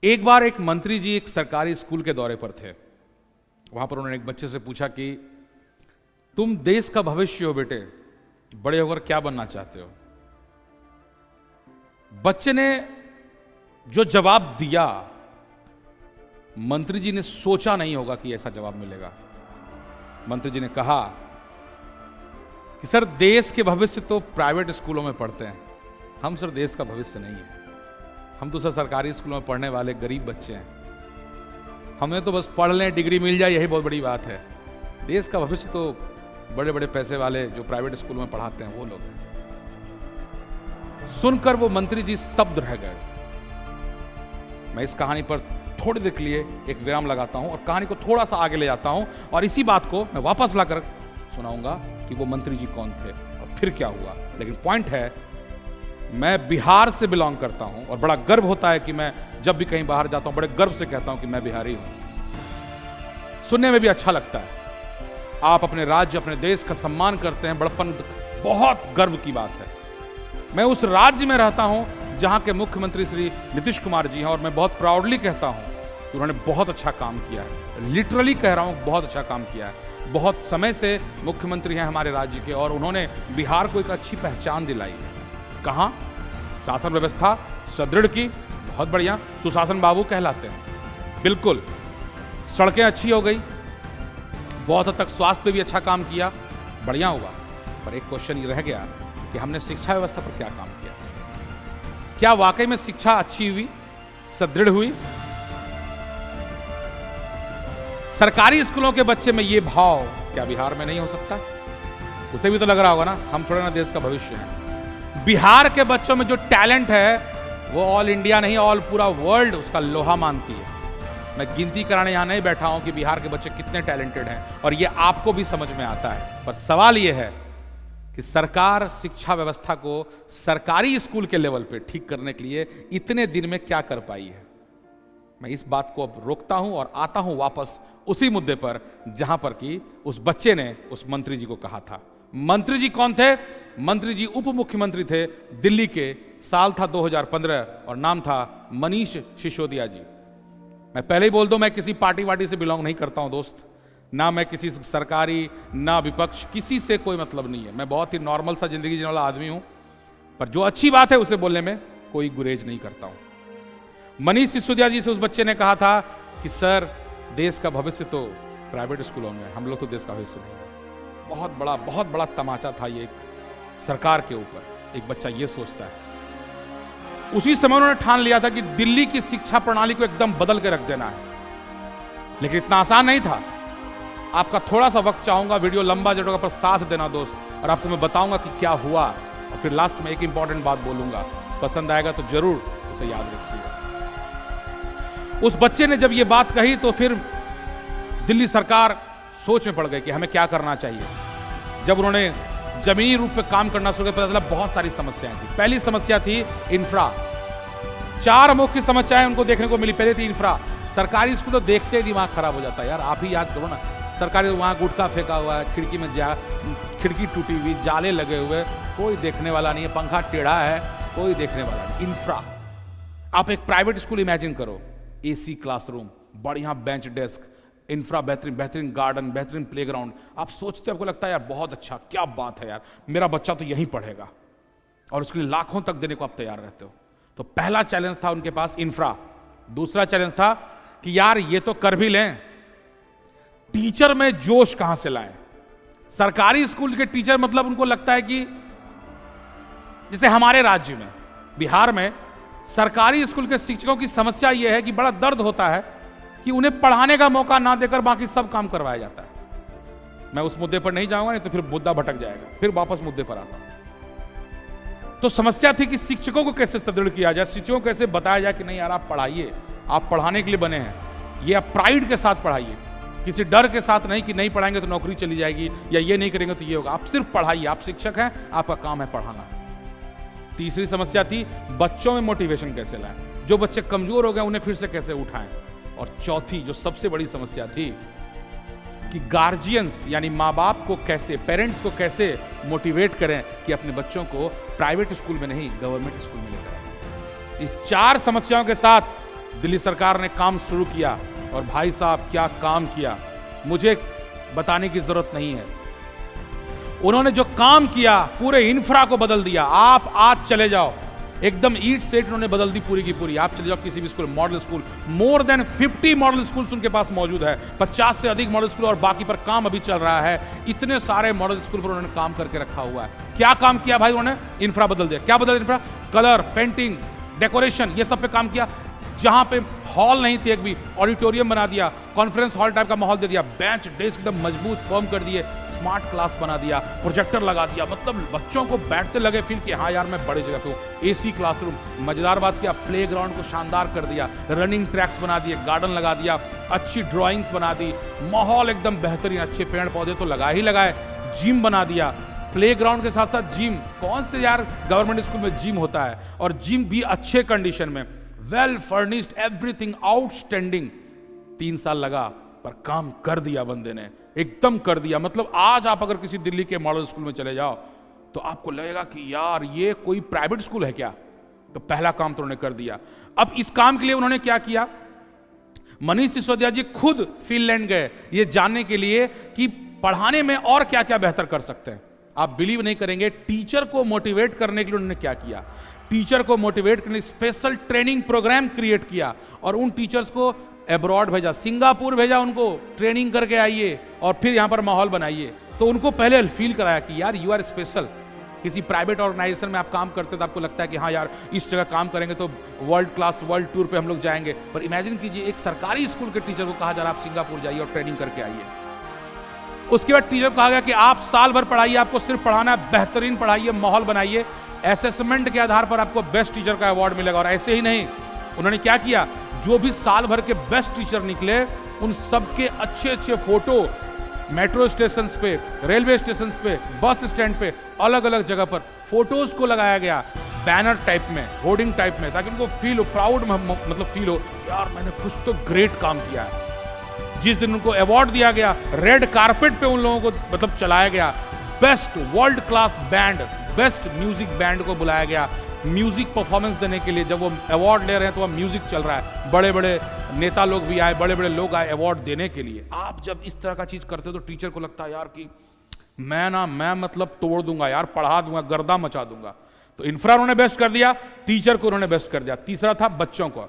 एक बार एक मंत्री जी एक सरकारी स्कूल के दौरे पर थे। वहां पर उन्होंने एक बच्चे से पूछा कि तुम देश का भविष्य हो बेटे, बड़े होकर क्या बनना चाहते हो? बच्चे ने जो जवाब दिया, मंत्री जी ने सोचा नहीं होगा कि ऐसा जवाब मिलेगा। मंत्री जी ने कहा कि सर, देश के भविष्य तो प्राइवेट स्कूलों में पढ़ते हैं, हम सर देश का भविष्य नहीं है। हम तो सर सरकारी स्कूलों में पढ़ने वाले गरीब बच्चे हैं। हमें तो बस पढ़ लें, डिग्री मिल जाए, यही बहुत बड़ी बात है। देश का भविष्य तो बड़े बड़े पैसे वाले जो प्राइवेट स्कूल में पढ़ाते हैं वो लोग हैं। सुनकर वो मंत्री जी स्तब्ध रह गए। मैं इस कहानी पर थोड़ी देर के लिए एक विराम लगाता हूं और कहानी को थोड़ा सा आगे ले जाता हूं और इसी बात को मैं वापस लाकर सुनाऊंगा कि वो मंत्री जी कौन थे और फिर क्या हुआ। लेकिन पॉइंट है, मैं बिहार से बिलोंग करता हूं और बड़ा गर्व होता है कि मैं जब भी कहीं बाहर जाता हूं बड़े गर्व से कहता हूं कि मैं बिहारी हूं। सुनने में भी अच्छा लगता है। आप अपने राज्य, अपने देश का सम्मान करते हैं, बड़पन, बहुत गर्व की बात है। मैं उस राज्य में रहता हूं जहां के मुख्यमंत्री श्री नीतीश कुमार जी हैं और मैं बहुत प्राउडली कहता हूं कि उन्होंने बहुत अच्छा काम किया है। लिटरली कह रहा हूं, बहुत अच्छा काम किया है। बहुत समय से मुख्यमंत्री हैं हमारे राज्य के और उन्होंने बिहार को एक अच्छी पहचान दिलाई है। कहां? शासन व्यवस्था सुदृढ़ की, बहुत बढ़िया, सुशासन बाबू कहलाते हैं। बिल्कुल, सड़कें अच्छी हो गई, बहुत हद तक स्वास्थ्य पे भी अच्छा काम किया, बढ़िया हुआ। पर एक क्वेश्चन ये रह गया कि हमने शिक्षा व्यवस्था पर क्या काम किया? क्या वाकई में शिक्षा अच्छी हुई, सुदृढ़ हुई? सरकारी स्कूलों के बच्चे में ये भाव क्या बिहार में नहीं हो सकता? उसे भी तो लग रहा होगा ना, हम थोड़ा ना देश का भविष्य हैं। बिहार के बच्चों में जो टैलेंट है वो ऑल इंडिया नहीं, ऑल पूरा वर्ल्ड उसका लोहा मानती है। मैं गिनती कराने यहां नहीं बैठा हूं कि बिहार के बच्चे कितने टैलेंटेड हैं और ये आपको भी समझ में आता है। पर सवाल ये है कि सरकार शिक्षा व्यवस्था को सरकारी स्कूल के लेवल पे ठीक करने के लिए इतने दिन में क्या कर पाई है। मैं इस बात को अब रोकता हूं और आता हूं वापस उसी मुद्दे पर जहां पर कि उस बच्चे ने उस मंत्री जी को कहा था। मंत्री जी कौन थे? मंत्री जी उप मुख्यमंत्री थे दिल्ली के। साल था 2015 और नाम था मनीष सिसोदिया जी। मैं पहले ही बोल दूं, मैं किसी पार्टी वार्टी से बिलोंग नहीं करता हूं दोस्त, ना मैं किसी सरकारी ना विपक्ष, किसी से कोई मतलब नहीं है। मैं बहुत ही नॉर्मल सा जिंदगी जीने वाला आदमी हूं, पर जो अच्छी बात है उसे बोलने में कोई गुरेज नहीं करता हूं। मनीष सिसोदिया जी से उस बच्चे ने कहा था कि सर, देश का भविष्य तो प्राइवेट स्कूलों में, हम लोग तो देश का भविष्य नहीं है। बहुत बड़ा तमाचा था ये एक सरकार के ऊपर। एक बच्चा ये सोचता है। उसी समय उन्होंने ठान लिया था कि दिल्ली की शिक्षा प्रणाली को एकदम बदल के रख देना है। लेकिन इतना आसान नहीं था। आपका थोड़ा सा वक्त चाहूंगा, वीडियो लंबा जड़ोगा, पर साथ देना दोस्त, और आपको मैं बताऊंगा कि क्या हुआ और फिर लास्ट में एक इंपॉर्टेंट बात बोलूंगा। पसंद आएगा तो जरूर उसे याद रखिएगा। उस बच्चे ने जब ये बात कही तो फिर दिल्ली सरकार सोच में पड़ गई कि हमें क्या करना चाहिए। जब उन्होंने जमीनी रूप पे काम करना शुरू किया, पता चला बहुत सारी समस्याएं थी। पहली समस्या थी इंफ्रा। 4 मुख्य समस्याएं उनको देखने को मिली। पहले थी इंफ्रा। सरकारी स्कूल तो देखते ही दिमाग खराब हो जाता है यार। आप ही याद करो ना, सरकारी वहां गुटखा फेंका हुआ है, खिड़की में खिड़की टूटी हुई, जाले लगे हुए, कोई देखने वाला नहीं है, पंखा टेढ़ा है, कोई देखने वाला नहीं। इंफ्रा। आप एक प्राइवेट स्कूल इमेजिन करो, AC क्लासरूम, बढ़िया बेंच डेस्क, इंफ्रा बेहतरीन गार्डन, बेहतरीन प्लेग्राउंड। आप सोचते, आपको लगता है यार बहुत अच्छा, क्या बात है यार, मेरा बच्चा तो यहीं पढ़ेगा, और उसके लिए लाखों तक देने को आप तैयार रहते हो। तो पहला चैलेंज था उनके पास इंफ्रा। दूसरा चैलेंज था कि यार ये तो कर भी लें, टीचर में जोश कहां से लाएं। सरकारी स्कूल के टीचर, मतलब उनको लगता है कि जैसे हमारे राज्य में, बिहार में सरकारी स्कूल के शिक्षकों की समस्या यह है कि बड़ा दर्द होता है कि उन्हें पढ़ाने का मौका ना देकर बाकी सब काम करवाया जाता है। मैं उस मुद्दे पर नहीं जाऊंगा, नहीं तो फिर मुद्दा भटक जाएगा। फिर वापस मुद्दे पर आता हूं। तो समस्या थी कि शिक्षकों को कैसे सुदृढ़ किया जाए, शिक्षकों को कैसे बताया जाए कि नहीं यार, आप पढ़ाइए, आप पढ़ाने के लिए बने हैं, ये आप प्राइड के साथ पढ़ाइए, किसी डर के साथ नहीं कि नहीं पढ़ाएंगे तो नौकरी चली जाएगी या ये नहीं करेंगे तो ये होगा। आप सिर्फ पढ़ाइए, आप शिक्षक हैं, आपका काम है पढ़ाना। तीसरी समस्या थी बच्चों में मोटिवेशन कैसे लाएं, जो बच्चे कमजोर हो गए उन्हें फिर से कैसे उठाएं। और चौथी जो सबसे बड़ी समस्या थी कि गार्जियंस यानी माँ बाप को कैसे, पेरेंट्स को कैसे मोटिवेट करें कि अपने बच्चों को प्राइवेट स्कूल में नहीं, गवर्नमेंट स्कूल में लेकर आए। इस 4 समस्याओं के साथ दिल्ली सरकार ने काम शुरू किया और भाई साहब क्या काम किया, मुझे बताने की जरूरत नहीं है। उन्होंने जो काम किया, पूरे इंफ्रा को बदल दिया। आप आज चले जाओ, एकदम ईंट से ईंट उन्होंने बदल दी पूरी की पूरी। आप चले जाओ किसी भी school, model school, more than 50 model schools उनके पास मौजूद है, 50 से अधिक मॉडल स्कूल, और बाकी पर काम अभी चल रहा है। इतने सारे मॉडल स्कूल पर उन्होंने काम करके रखा हुआ है। क्या काम किया भाई उन्होंने? इंफ्रा बदल दिया। क्या बदल इंफ्रा? कलर, पेंटिंग, डेकोरेशन, ये सब पे काम किया। जहां पे हॉल नहीं थी एक भी, ऑडिटोरियम बना दिया, कॉन्फ्रेंस हॉल टाइप का माहौल दे दिया, बेंच डेस्क एकदम मजबूत फर्म कर दिए, स्मार्ट क्लास बना दिया, प्रोजेक्टर लगा दिया। मतलब बच्चों को बैठते लगे फील कि हाँ यार मैं बड़े जगह पे हूँ। एसी क्लासरूम, मजेदार बात किया, प्लेग्राउंड को शानदार कर दिया, रनिंग ट्रैक्स बना दिए, गार्डन लगा दिया, अच्छी ड्राइंग्स बना दी, माहौल एकदम बेहतरीन, अच्छे पेड़ पौधे तो लगा ही लगाए, जिम बना दिया, प्लेग्राउंड के साथ साथ जिम। कौन से यार गवर्नमेंट स्कूल में जिम होता है, और जिम भी अच्छे कंडीशन में, वेल फर्निश्ड, एवरीथिंग आउटस्टैंडिंग। 3 साल लगा पर काम कर दिया बंदे ने, एकदम कर दिया। मतलब आज आप अगर किसी दिल्ली के मॉडल स्कूल में चले जाओ तो आपको लगेगा कि यार ये कोई प्राइवेट स्कूल है क्या। तो पहला काम तो उन्होंने कर दिया। अब इस काम के लिए उन्होंने क्या किया, मनीष सिसोदिया जी खुद फिनलैंड गए ये जानने के लिए कि पढ़ाने में और क्या क्या बेहतर कर सकते हैं। आप बिलीव नहीं करेंगे, टीचर को मोटिवेट करने के लिए उन्होंने क्या किया। टीचर को मोटिवेट करने स्पेशल ट्रेनिंग प्रोग्राम क्रिएट किया और उन टीचर्स को अब्रॉड भेजा, सिंगापुर भेजा, उनको ट्रेनिंग करके आइए और फिर यहां पर माहौल बनाइए। तो उनको पहले फील कराया कि यार यू आर स्पेशल। किसी प्राइवेट ऑर्गेनाइजेशन में आप काम करते तो आपको लगता है कि हाँ यार इस जगह काम करेंगे तो वर्ल्ड क्लास, वर्ल्ड टूर पे हम लोग जाएंगे। पर इमेजिन कीजिए एक सरकारी स्कूल के टीचर को कहा जा रहा है आप सिंगापुर जाइए और ट्रेनिंग करके आइए। उसके बाद टीचर को कहा गया कि आप साल भर पढ़ाइए, आपको सिर्फ पढ़ाना है, बेहतरीन पढ़ाइए, माहौल बनाइए, असेसमेंट के आधार पर आपको बेस्ट टीचर का अवार्ड मिलेगा। और ऐसे ही नहीं, उन्होंने क्या किया, जो भी साल भर के बेस्ट टीचर निकले उन सबके अच्छे अच्छे फोटो मेट्रो स्टेशन पे, रेलवे स्टेशन पे, बस स्टैंड पे, अलग अलग जगह पर फोटोज को लगाया गया, बैनर टाइप में, होर्डिंग टाइप में, ताकि उनको फील हो, प्राउड मतलब फील हो यार मैंने कुछ तो ग्रेट काम किया है। जिस दिन उनको अवार्ड दिया गया, रेड कारपेट पे उन लोगों को मतलब चलाया गया, best world class band, best music band को बुलाया गया म्यूजिक परफॉर्मेंस देने के लिए। जब वो अवार्ड ले रहे हैं तो वह म्यूजिक चल रहा है, बड़े बड़े नेता लोग भी आए, बड़े बड़े लोग आए अवार्ड देने के लिए। आप जब इस तरह का चीज करते हो तो टीचर को लगता है यार कि मैं मतलब तोड़ दूंगा यार, पढ़ा दूंगा, गर्दा मचा दूंगा। तो इंफ्रा उन्होंने बेस्ट कर दिया, टीचर को उन्होंने बेस्ट कर दिया। तीसरा था बच्चों को,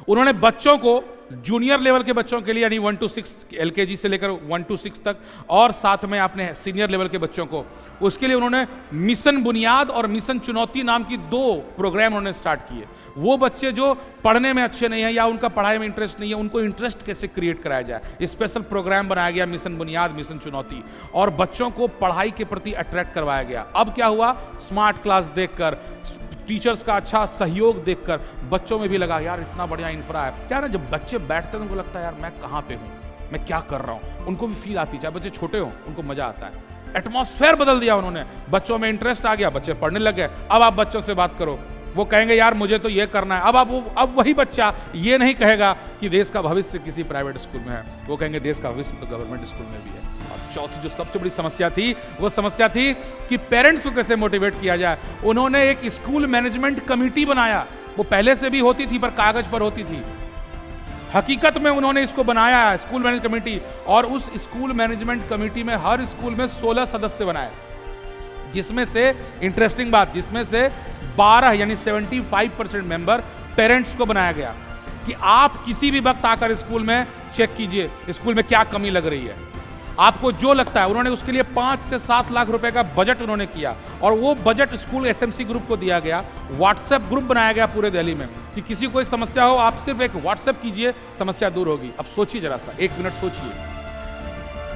उन्होंने बच्चों को जूनियर लेवल के बच्चों के लिए यानी 1 to 6 एलकेजी से लेकर 1 to 6 तक, और साथ में आपने सीनियर लेवल के बच्चों को, उसके लिए उन्होंने मिशन बुनियाद और मिशन चुनौती नाम की 2 प्रोग्राम उन्होंने स्टार्ट किए। वो बच्चे जो पढ़ने में अच्छे नहीं है या उनका पढ़ाई में इंटरेस्ट नहीं है, उनको इंटरेस्ट कैसे क्रिएट कराया जाए, स्पेशल प्रोग्राम बनाया गया, मिशन बुनियाद, मिशन चुनौती, और बच्चों को पढ़ाई के प्रति अट्रैक्ट करवाया गया। अब क्या हुआ, स्मार्ट क्लास देखकर, टीचर्स का अच्छा सहयोग देखकर बच्चों में भी लगा यार इतना बढ़िया इंफ्रा है। क्या ना, जब बच्चे बैठते हैं उनको लगता है यार मैं कहाँ पे हूँ, मैं क्या कर रहा हूँ, उनको भी फील आती है, चाहे बच्चे छोटे हों उनको मजा आता है। एटमॉस्फेयर बदल दिया उन्होंने, बच्चों में इंटरेस्ट आ गया, बच्चे पढ़ने लग गए। अब आप बच्चों से बात करो, वो कहेंगे यार मुझे तो ये करना है। अब वही बच्चा ये नहीं कहेगा कि देश का भविष्य किसी प्राइवेट स्कूल में है, वो कहेंगे देश का भविष्य तो गवर्नमेंट स्कूल में भी है। और चौथी जो सबसे बड़ी समस्या थी, वो समस्या थी कि पेरेंट्स को कैसे मोटिवेट किया जाए। उन्होंने एक स्कूल मैनेजमेंट कमेटी बनाया, वो पहले से भी होती थी पर कागज पर होती थी, हकीकत में उन्होंने इसको बनाया है स्कूल मैनेजमेंट कमेटी। और उस स्कूल मैनेजमेंट कमेटी में हर स्कूल में 16 सदस्य बनाए, जिसमें से इंटरेस्टिंग बात, जिसमें से 12 यानी 75% मेंबर पेरेंट्स को बनाया गया कि आप किसी भी वक्त आकर स्कूल में चेक कीजिए स्कूल में क्या कमी लग रही है, आपको जो लगता है। उन्होंने उसके लिए 5 से 7 लाख रुपए का बजट उन्होंने किया, और वो बजट स्कूल एसएमसी ग्रुप को दिया गया। व्हाट्सएप ग्रुप बनाया गया पूरे दिल्ली में कि किसी कोई समस्या हो आप सिर्फ एक व्हाट्सएप कीजिए, समस्या दूर होगी। अब सोचिए जरा सा, 1 मिनट सोचिए,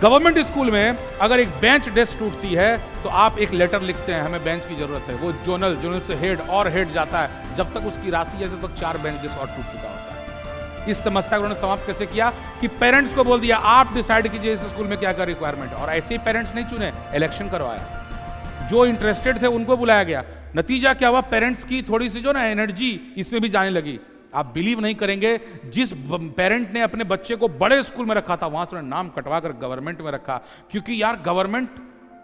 गवर्नमेंट स्कूल में अगर एक बेंच डेस्क टूटती है तो आप एक लेटर लिखते हैं हमें बेंच की जरूरत है, वो जोनल से हेड और हेड जाता है, जब तक उसकी राशि है तब तक 4 बेंच डेस्क और टूट चुका होता है। इस समस्या को उन्होंने समाप्त कैसे किया कि पेरेंट्स को बोल दिया आप डिसाइड कीजिए इस स्कूल में क्या क्या रिक्वायरमेंट, और ऐसे ही पेरेंट्स नहीं चुने, इलेक्शन करवाया, जो इंटरेस्टेड थे उनको बुलाया गया। नतीजा क्या हुआ, पेरेंट्स की थोड़ी सी जो ना एनर्जी इसमें भी जाने लगी। आप बिलीव नहीं करेंगे, जिस पेरेंट ने अपने बच्चे को बड़े स्कूल में रखा था वहां से उन्होंने नाम कटवा कर गवर्नमेंट में रखा, क्योंकि यार गवर्नमेंट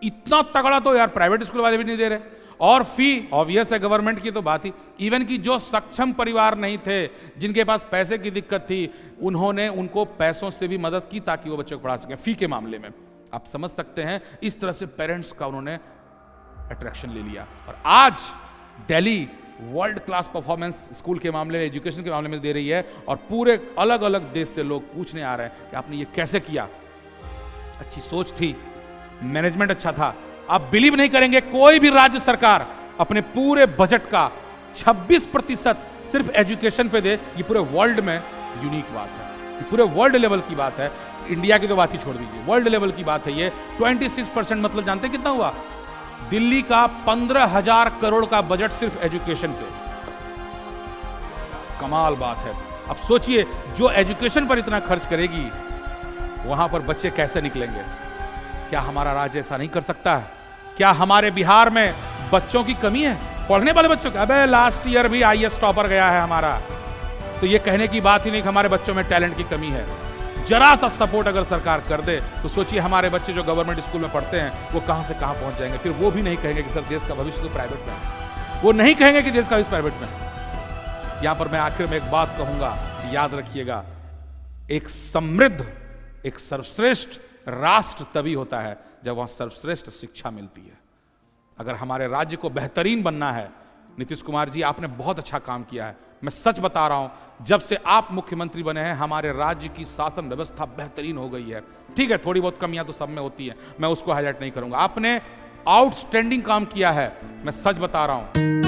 इतना तगड़ा तो यार प्राइवेट स्कूल वाले भी नहीं दे रहे। और फी ऑब्वियस है, गवर्नमेंट की तो बात ही, इवन कि जो सक्षम परिवार नहीं थे, जिनके पास पैसे की दिक्कत थी, उन्होंने उनको पैसों से भी मदद की ताकि वो बच्चों को पढ़ा सकें। फी के मामले में आप समझ सकते हैं, इस तरह से पेरेंट्स का उन्होंने अट्रैक्शन ले लिया। और आज Delhi world class performance school के मामले में, एजुकेशन के मामले में दे रही है, और पूरे अलग अलग देश से लोग पूछने आ रहे हैं कि आपने ये कैसे किया। अच्छी सोच थी, मैनेजमेंट अच्छा था। आप बिलीव नहीं करेंगे, कोई भी राज्य सरकार अपने पूरे बजट का 26% सिर्फ एजुकेशन पे दे, ये पूरे वर्ल्ड में यूनिक बात है। ये पूरे वर्ल्ड लेवल की बात है, इंडिया की तो बात ही छोड़ दीजिए, वर्ल्ड लेवल की बात है ये। 26% मतलब जानते हैं कितना हुआ? दिल्ली का 15,000 करोड़ का बजट सिर्फ एजुकेशन पे। कमाल बात है। अब सोचिए, जो एजुकेशन पर इतना खर्च करेगी, वहां पर बच्चे कैसे निकलेंगे? क्या हमारा राज्य ऐसा नहीं कर सकता है? क्या हमारे बिहार में बच्चों की कमी है, पढ़ने वाले बच्चों की? अबे लास्ट ईयर भी आईएएस टॉपर गया है हमारा, तो ये कहने की बात ही नहीं कि हमारे बच्चों में टैलेंट की कमी है। जरा सा सपोर्ट अगर सरकार कर दे तो सोचिए हमारे बच्चे जो गवर्नमेंट स्कूल में पढ़ते हैं वो कहां से कहां पहुंच जाएंगे। फिर वो भी नहीं कहेंगे कि सर देश का भविष्य तो प्राइवेट में है, वो नहीं कहेंगे कि देश का भविष्य प्राइवेट में है। यहां पर मैं आखिर में एक बात कहूंगा, याद रखिएगा, एक समृद्ध, एक सर्वश्रेष्ठ राष्ट्र तभी होता है जब वहां सर्वश्रेष्ठ शिक्षा मिलती है। अगर हमारे राज्य को बेहतरीन बनना है, नीतीश कुमार जी आपने बहुत अच्छा काम किया है। मैं सच बता रहा हूं, जब से आप मुख्यमंत्री बने हैं हमारे राज्य की शासन व्यवस्था बेहतरीन हो गई है। ठीक है, थोड़ी बहुत कमियां तो सब में होती हैं, मैं उसको हाईलाइट नहीं करूंगा। आपने आउटस्टैंडिंग काम किया है, मैं सच बता रहा हूं।